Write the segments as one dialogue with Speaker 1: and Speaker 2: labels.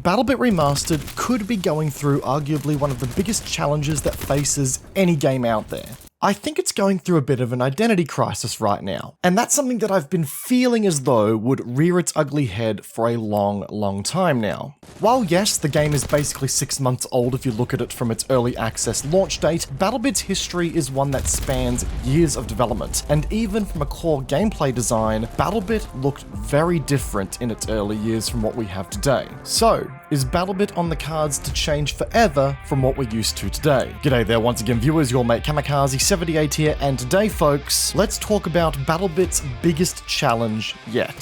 Speaker 1: BattleBit Remastered could be going through arguably one of the biggest challenges that faces any game out there. I think it's going through a bit of an identity crisis right now, and that's something that I've been feeling as though would rear its ugly head for a long time now. While yes, the game is basically 6 months old if you look at it from its early access launch date, BattleBit's history is one that spans years of development, and even from a core gameplay design, BattleBit looked very different in its early years from what we have today. So, is BattleBit on the cards to change forever from what we're used to today? G'day there once again viewers, your mate Kamikaze78 here, and today folks, let's talk about BattleBit's biggest challenge yet.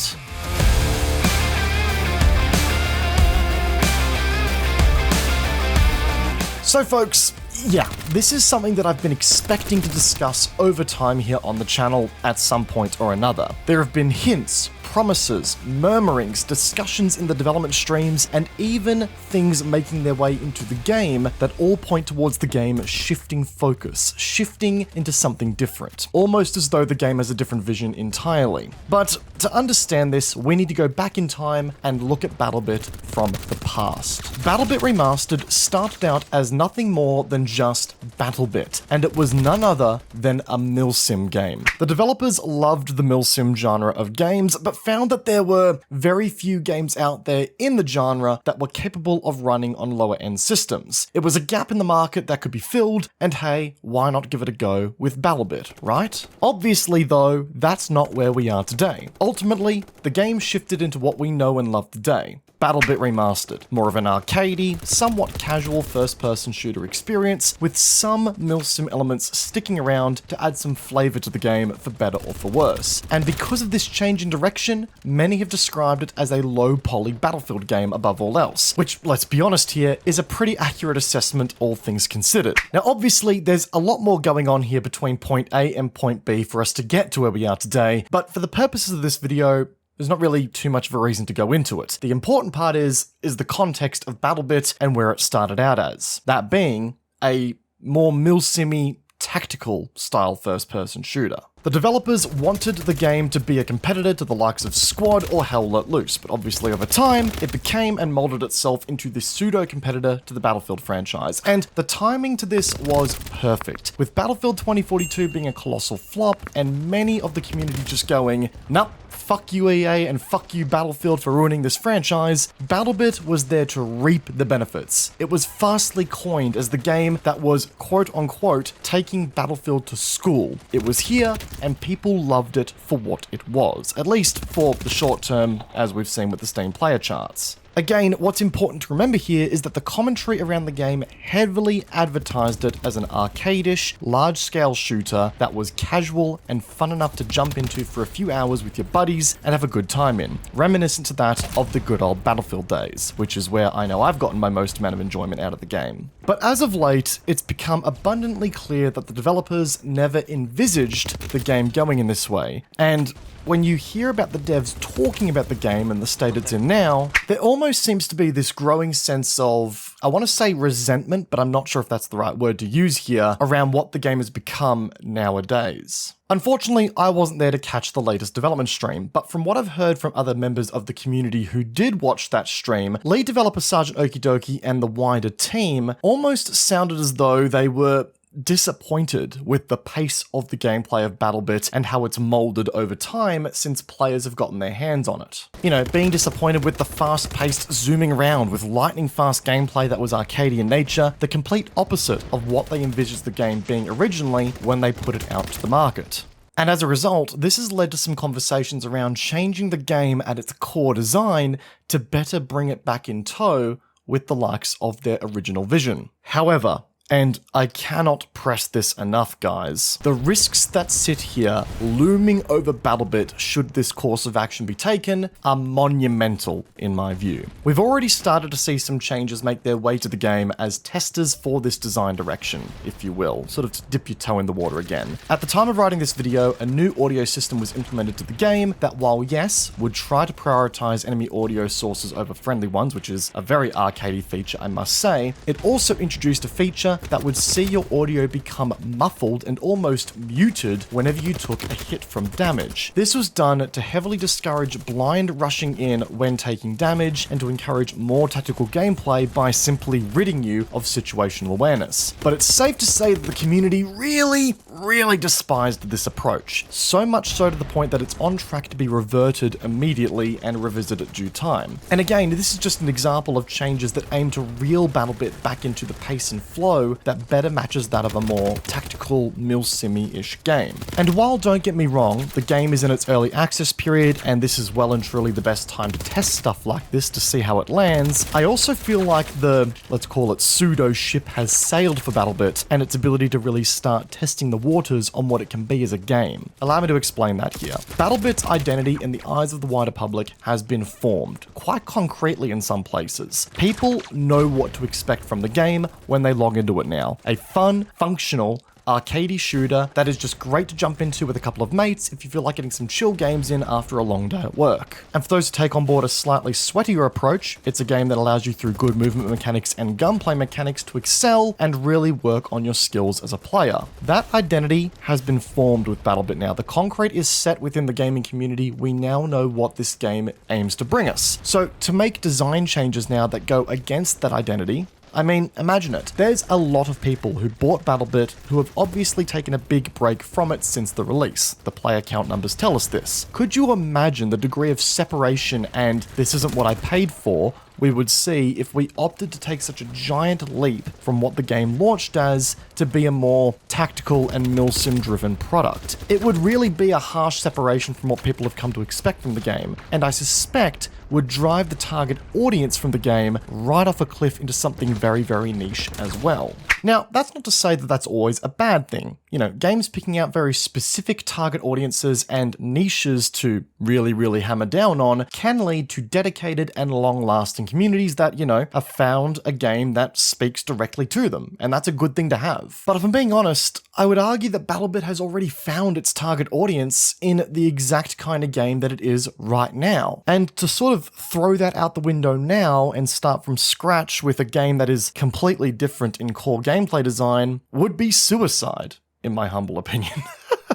Speaker 1: So folks, yeah, this is something that I've been expecting to discuss over time here on the channel at some point or another. There have been hints, promises, murmurings, discussions in the development streams, and even things making their way into the game that all point towards the game shifting focus, shifting into something different, almost as though the game has a different vision entirely. But to understand this, we need to go back in time and look at BattleBit from the past. BattleBit Remastered started out as nothing more than just BattleBit, and it was none other than a milsim game. The developers loved the milsim genre of games, but found that there were very few games out there in the genre that were capable of running on lower end systems. It was a gap in the market that could be filled, and hey, why not give it a go with BattleBit, right? Obviously though, that's not where we are today. Ultimately, the game shifted into what we know and love today. BattleBit Remastered, more of an arcadey, somewhat casual first-person shooter experience with some milsim elements sticking around to add some flavor to the game for better or for worse. And because of this change in direction, many have described it as a low-poly Battlefield game above all else, which, let's be honest here, is a pretty accurate assessment all things considered. Now obviously, there's a lot more going on here between point A and point B for us to get to where we are today, but for the purposes of this video, there's not really too much of a reason to go into it. The important part is the context of BattleBit and where it started out as. That being a more milsim-y, tactical style first-person shooter. The developers wanted the game to be a competitor to the likes of Squad or Hell Let Loose, but obviously over time, it became and molded itself into this pseudo-competitor to the Battlefield franchise, and the timing to this was perfect, with Battlefield 2042 being a colossal flop, and many of the community just going, "Nope, fuck you EA and fuck you Battlefield for ruining this franchise." BattleBit was there to reap the benefits. It was fastly coined as the game that was quote-unquote taking Battlefield to school. It was here, and people loved it for what it was, at least for the short term, as we've seen with the Steam player charts. Again, what's important to remember here is that the commentary around the game heavily advertised it as an arcade-ish, large-scale shooter that was casual and fun enough to jump into for a few hours with your buddies and have a good time in, reminiscent to that of the good old Battlefield days, which is where I know I've gotten my most amount of enjoyment out of the game. But as of late, it's become abundantly clear that the developers never envisaged the game going in this way, and when you hear about the devs talking about the game and the state it's in now, there almost seems to be this growing sense of, I want to say resentment, but I'm not sure if that's the right word to use here, around what the game has become nowadays. Unfortunately, I wasn't there to catch the latest development stream, but from what I've heard from other members of the community who did watch that stream, lead developer Sergeant Okidoki and the wider team almost sounded as though they were disappointed with the pace of the gameplay of BattleBit and how it's molded over time since players have gotten their hands on it. You know, being disappointed with the fast-paced zooming around with lightning-fast gameplay that was arcadey in nature, the complete opposite of what they envisaged the game being originally when they put it out to the market. And as a result, this has led to some conversations around changing the game at its core design to better bring it back in tow with the likes of their original vision. However, and I cannot press this enough, guys, the risks that sit here looming over BattleBit should this course of action be taken are monumental in my view. We've already started to see some changes make their way to the game as testers for this design direction, if you will, sort of to dip your toe in the water again. At the time of writing this video, a new audio system was implemented to the game that, while yes, would try to prioritize enemy audio sources over friendly ones, which is a very arcadey feature I must say, it also introduced a feature feature that would see your audio become muffled and almost muted whenever you took a hit from damage. This was done to heavily discourage blind rushing in when taking damage and to encourage more tactical gameplay by simply ridding you of situational awareness. But it's safe to say that the community really despised this approach, so much so to the point that it's on track to be reverted immediately and revisited at due time. And again, this is just an example of changes that aim to reel BattleBit back into the pace and flow that better matches that of a more tactical milsim-ish game. And while, don't get me wrong, the game is in its early access period and this is well and truly the best time to test stuff like this to see how it lands, I also feel like the, let's call it, pseudo ship has sailed for BattleBit and its ability to really start testing the waters on what it can be as a game. Allow me to explain that here. BattleBit's identity in the eyes of the wider public has been formed, quite concretely in some places. People know what to expect from the game when they log into it now. A fun, functional, arcadey shooter that is just great to jump into with a couple of mates if you feel like getting some chill games in after a long day at work. And for those who take on board a slightly sweatier approach, it's a game that allows you through good movement mechanics and gunplay mechanics to excel and really work on your skills as a player. That identity has been formed with BattleBit now. The concrete is set within the gaming community. We now know what this game aims to bring us. So to make design changes now that go against that identity, I mean, imagine it. There's a lot of people who bought BattleBit who have obviously taken a big break from it since the release. The player count numbers tell us this. Could you imagine the degree of separation and this isn't what I paid for we would see if we opted to take such a giant leap from what the game launched as to be a more tactical and milsim driven product? It would really be a harsh separation from what people have come to expect from the game, and I suspect would drive the target audience from the game right off a cliff into something very niche as well. Now, that's not to say that that's always a bad thing. You know, games picking out very specific target audiences and niches to really hammer down on can lead to dedicated and long-lasting communities that, you know, have found a game that speaks directly to them, and that's a good thing to have. But if I'm being honest, I would argue that BattleBit has already found its target audience in the exact kind of game that it is right now. And to sort of throw that out the window now and start from scratch with a game that is completely different in core gameplay design would be suicide, in my humble opinion.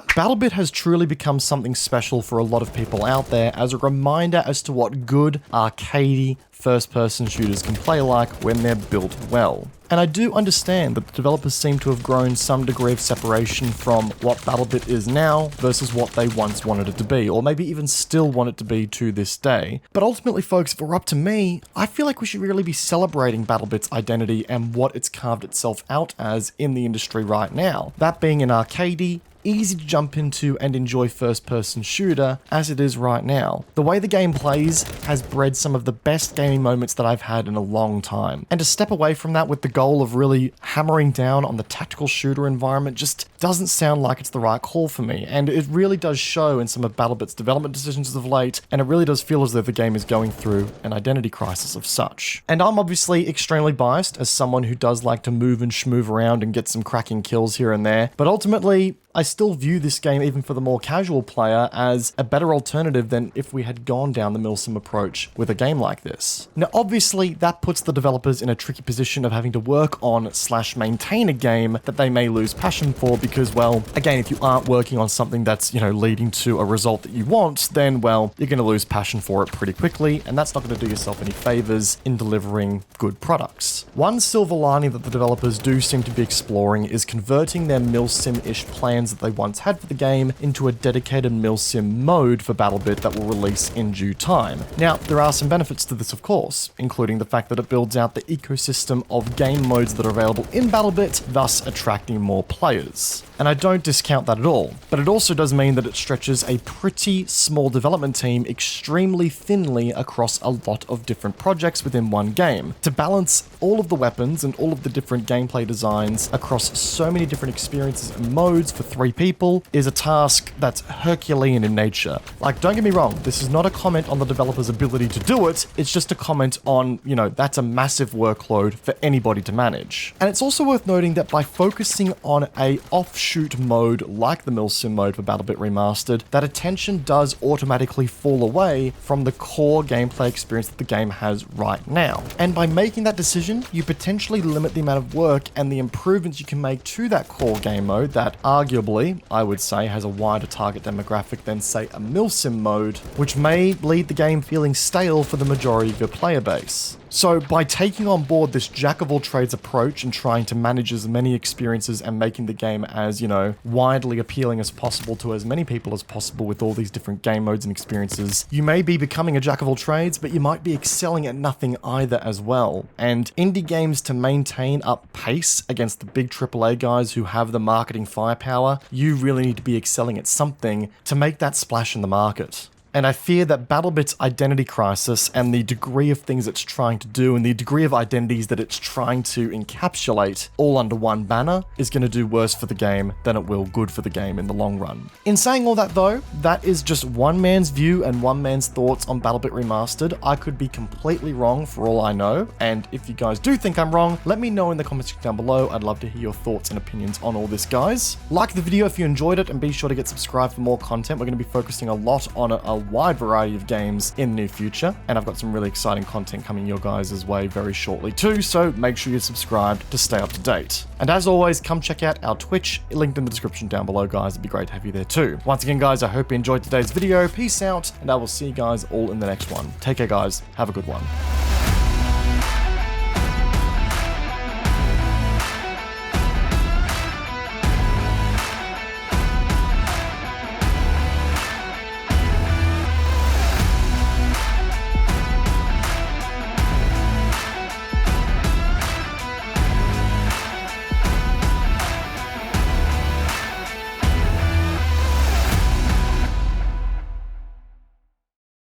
Speaker 1: BattleBit has truly become something special for a lot of people out there as a reminder as to what good, arcadey, first-person shooters can play like when they're built well. And I do understand that the developers seem to have grown some degree of separation from what BattleBit is now versus what they once wanted it to be, or maybe even still want it to be to this day. But ultimately, folks, if it were up to me, I feel like we should really be celebrating BattleBit's identity and what it's carved itself out as in the industry right now. That being an arcadey, easy to jump into and enjoy first-person shooter as it is right now. The way the game plays has bred some of the best gaming moments that I've had in a long time. And to step away from that with the goal of really hammering down on the tactical shooter environment just doesn't sound like it's the right call for me. And it really does show in some of BattleBit's development decisions of late, and it really does feel as though the game is going through an identity crisis of such. And I'm obviously extremely biased as someone who does like to move and schmoove around and get some cracking kills here and there, but ultimately, I still view this game, even for the more casual player, as a better alternative than if we had gone down the milsim approach with a game like this. Now, obviously, that puts the developers in a tricky position of having to work on / maintain a game that they may lose passion for because, well, again, if you aren't working on something that's, you know, leading to a result that you want, then, well, you're going to lose passion for it pretty quickly, and that's not going to do yourself any favors in delivering good products. One silver lining that the developers do seem to be exploring is converting their milsim-ish plans that they once had for the game into a dedicated milsim mode for BattleBit that will release in due time. Now, there are some benefits to this, of course, including the fact that it builds out the ecosystem of game modes that are available in BattleBit, thus attracting more players. And I don't discount that at all, but it also does mean that it stretches a pretty small development team extremely thinly across a lot of different projects within one game. To balance all of the weapons and all of the different gameplay designs across so many different experiences and modes for 3 people is a task that's Herculean in nature. Like, don't get me wrong, this is not a comment on the developer's ability to do it, it's just a comment on, you know, that's a massive workload for anybody to manage. And it's also worth noting that by focusing on a offshoot mode like the Milsim mode for BattleBit Remastered, that attention does automatically fall away from the core gameplay experience that the game has right now. And by making that decision, you potentially limit the amount of work and the improvements you can make to that core game mode that arguably, I would say, has a wider target demographic than, say, a Milsim mode, which may leave the game feeling stale for the majority of your player base. So by taking on board this jack-of-all-trades approach and trying to manage as many experiences and making the game as, you know, widely appealing as possible to as many people as possible with all these different game modes and experiences, you may be becoming a jack-of-all-trades, but you might be excelling at nothing either as well. And indie games, to maintain up pace against the big AAA guys who have the marketing firepower, you really need to be excelling at something to make that splash in the market. And I fear that BattleBit's identity crisis and the degree of things it's trying to do and the degree of identities that it's trying to encapsulate all under one banner is going to do worse for the game than it will good for the game in the long run. In saying all that though, that is just one man's view and one man's thoughts on BattleBit Remastered. I could be completely wrong for all I know, and if you guys do think I'm wrong, let me know in the comments section down below. I'd love to hear your thoughts and opinions on all this, guys. Like the video if you enjoyed it, and be sure to get subscribed for more content. We're going to be focusing a lot on a wide variety of games in the near future, and I've got some really exciting content coming your guys' way very shortly too, so make sure you're subscribed to stay up to date. And as always, come check out our Twitch, linked in the description down below, guys. It'd be great to have you there too. Once again, guys, I hope you enjoyed today's video. Peace out, and I will see you guys all in the next one. Take care, guys. Have a good one.